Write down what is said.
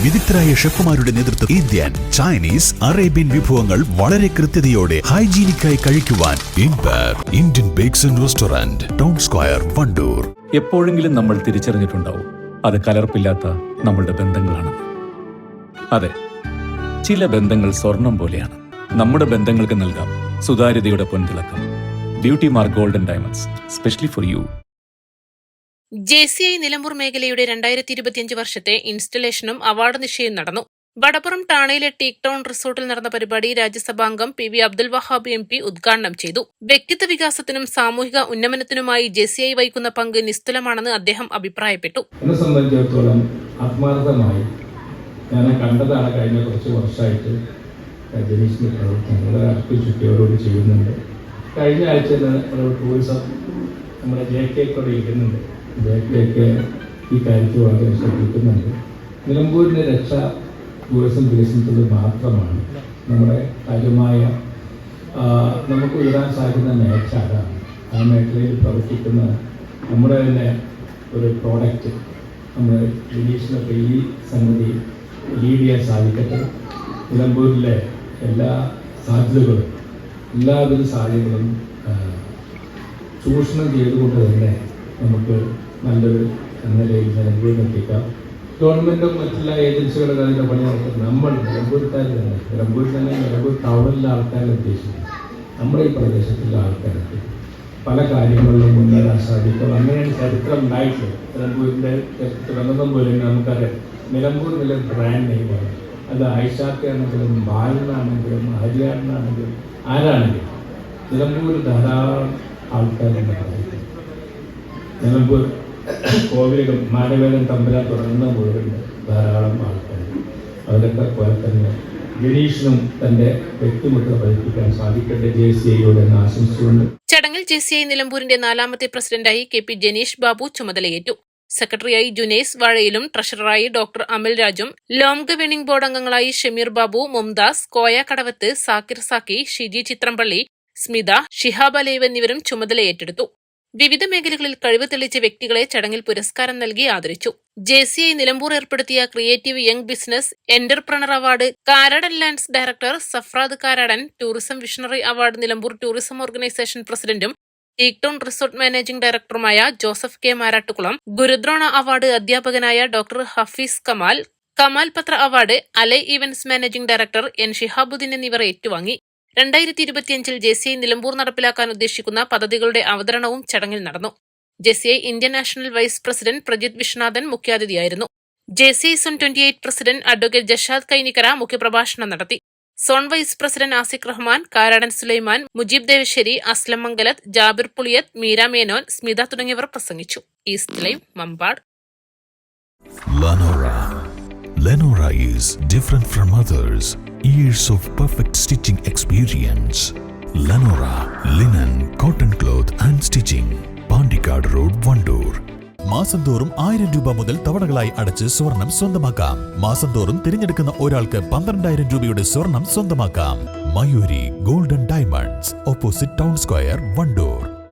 വിദഗ്ധരായ ഷെഫുമാരുടെ നേതൃത്വം Indian, Chinese, Arabian വിഭവങ്ങൾ വളരെ കൃത്യതയോടെ ഹൈജീനിക്കായി കഴിക്കുവാൻ Indian bakes and restaurant, town square, Wandoor. എപ്പോഴെങ്കിലും നമ്മൾ തിരിച്ചറിഞ്ഞിട്ടുണ്ടാവും അത് കലർപ്പില്ലാത്ത നമ്മളുടെ ബന്ധങ്ങളാണ്. അതെ, ചില ബന്ധങ്ങൾ സ്വർണം പോലെയാണ്. നമ്മുടെ ബന്ധങ്ങൾക്ക് നൽകാം സുതാര്യതയുടെ പൊൻതിളക്കം. Beauty mark golden diamonds, specially for you. JCI Nilambur മേഖലയുടെ 2025 വർഷത്തെ ഇൻസ്റ്റലേഷനും അവാർഡ് നിശ്ചയം നടന്നു. വടപ്പുറം ടാണയിലെ ടീക്ക് ടൗൺ റിസോർട്ടിൽ നടന്ന പരിപാടി രാജ്യസഭാംഗം PV അബ്ദുൽ വഹാബ് MP ഉദ്ഘാടനം ചെയ്തു. വ്യക്തിത്വ വികാസത്തിനും സാമൂഹിക ഉന്നമനത്തിനുമായി JCI വഹിക്കുന്ന പങ്ക് നിസ്തുലമാണെന്ന് അദ്ദേഹം അഭിപ്രായപ്പെട്ടു. എന്നെ സംബന്ധിച്ചിടത്തോളം ആത്മാർത്ഥമായി ഞാൻ കണ്ടതാണ് കഴിഞ്ഞ കുറച്ച് വർഷമായിട്ട് ജനീഷിന്റെ പ്രവർത്തനങ്ങൾ ചുറ്റിയോടുകൂടി ചെയ്യുന്നുണ്ട്. കഴിഞ്ഞ ആഴ്ച ടൂറിസം നമ്മുടെ JK കൂടെ ഇരിക്കുന്നുണ്ട്. JK ഈ കാര്യത്തിൽ വളരെ ശ്രദ്ധിക്കുന്നുണ്ട്. നിലമ്പൂരിൻ്റെ രക്ഷ ടൂറിസത്തിൽ മാത്രമാണ് നമ്മുടെ കാര്യമായ നമുക്ക് ഉയരാൻ സാധിക്കുന്ന മേഖല അതാണ്. ആ മേഖലയിൽ പ്രവർത്തിക്കുന്ന നമ്മുടെ തന്നെ ഒരു പ്രോഡക്റ്റ് നമ്മൾ ജനീഷിനൊക്കെ ഈ സംഗതി ലീഡ് ചെയ്യാൻ സാധിക്കട്ടെ. നിലമ്പൂരിലെ എല്ലാ സാധ്യതകളും എല്ലാവിധ സാധ്യതകളും ചൂഷണം ചെയ്തുകൊണ്ട് തന്നെ നമുക്ക് നല്ലൊരു നിലയിൽ നിലമ്പൂരിൽ എത്തിക്കാം. ഗവൺമെൻറ്റും മറ്റുള്ള ഏജൻസികളും അതിൻ്റെ പണി നടത്തുന്നത് നമ്മൾ നിലമ്പൂർക്കാർ തന്നെ, നിലമ്പൂർ ടൗണിലെ ആൾക്കാരെ ഉദ്ദേശിക്കുന്നത് നമ്മുടെ ഈ പ്രദേശത്തുള്ള ആൾക്കാർക്ക് പല കാര്യങ്ങളിലും മുന്നേറാൻ സാധിക്കും. അങ്ങനെയാണ് ചരിത്രം ഉണ്ടായിട്ടുള്ളത്. നിലമ്പൂരിൻ്റെ തുടങ്ങുന്ന പോലെ നമുക്കറിയാം, നിലമ്പൂർ നില ബ്രാൻഡ് നെയിമാണ്. അത് ഐഷാക്കാണെങ്കിലും ബാലനാണെങ്കിലും ഹരിയാണാണെങ്കിലും ആരാണെങ്കിലും നിലമ്പൂർ ധാരാളം ആൾക്കാരുണ്ടായിരുന്നു. നിലമ്പൂർ കോവിലും മാനവേദൻ തമ്പുരാൻ തുടങ്ങുന്ന പോലുണ്ട് ധാരാളം ആൾക്കാർ. അതിലൊക്കെ പോലെ തന്നെ ജനീഷിനും തന്റെ വ്യക്തിമുദ്ര പതിപ്പിക്കാൻ സാധിക്കട്ടെ JCIയോടെ ആശംസിച്ചുകൊണ്ട്. ചടങ്ങിൽ JCI നിലമ്പൂരിന്റെ 4ാമത്തെ പ്രസിഡന്റായി KP ജനീഷ് ബാബു ചുമതലയേറ്റു. സെക്രട്ടറിയായി ജുനൈസ് വാഴയിലും, ട്രഷററായി ഡോക്ടർ അമൽ രാജും, ലോംഗ് ഗവേണിംഗ് ബോർഡ് അംഗങ്ങളായി ഷമീർ ബാബു, മുംതാസ്, കോയ കടവത്ത്, സാക്കിർ സാക്കി, ഷിജി ചിത്രംപള്ളി, സ്മിത, ഷിഹാബ് അലൈവ് എന്നിവരും ചുമതലയേറ്റെടുത്തു. വിവിധ മേഖലകളിൽ കഴിവ് തെളിയിച്ച വ്യക്തികളെ ചടങ്ങിൽ പുരസ്കാരം നൽകി ആദരിച്ചു. JCI നിലമ്പൂർ ഏർപ്പെടുത്തിയ creative young business entrepreneur award Karadan lands director Safrad Karadan, tourism visionary award Nilambur tourism organisation പ്രസിഡന്റും ടീക്ക് ടൗൺ റിസോർട്ട് മാനേജിംഗ് ഡയറക്ടറുമായ Joseph K Marattukulam, Gurudrona award അധ്യാപകനായ ഡോക്ടർ ഹഫീസ് കമാൽ, കമാൽ പത്ര award Alai events managing director N Shihabuddin എന്നിവർ ഏറ്റുവാങ്ങി. 2025 JCI നിലമ്പൂർ നടപ്പിലാക്കാൻ ഉദ്ദേശിക്കുന്ന പദ്ധതികളുടെ അവതരണവും ചടങ്ങിൽ നടന്നു. JCI Indian national vice president Prajith Viswanathan മുഖ്യാതിഥിയായിരുന്നു. JCI zone 28 president advocate Jashad Kainikkara മുഖ്യപ്രഭാഷണം നടത്തി. Zone vice president Asiq Rahman, Karadan Sulaiman, Mujeeb Devassery, Aslam Mangalath, Jabir Puliyath, Meera Menon, Smitha തുടങ്ങിയവർ പ്രസംഗിച്ചു. East live, Mambad. Lenora is different from others. Years of perfect stitching experience. Lenora linen, cotton cloth and stitching. Pandikad Road, Vandoor. മാസം തോറും 1000 രൂപ മുതൽ തവണകളായി അടച്ച് സ്വർണം സ്വന്തമാക്കാം. മാസം തോറും തിരഞ്ഞെടുക്കുന്ന ഒരാൾക്ക് 12,000 രൂപയുടെ സ്വർണം സ്വന്തമാക്കാം. Mayuri golden diamonds, opposite town square, Wandoor.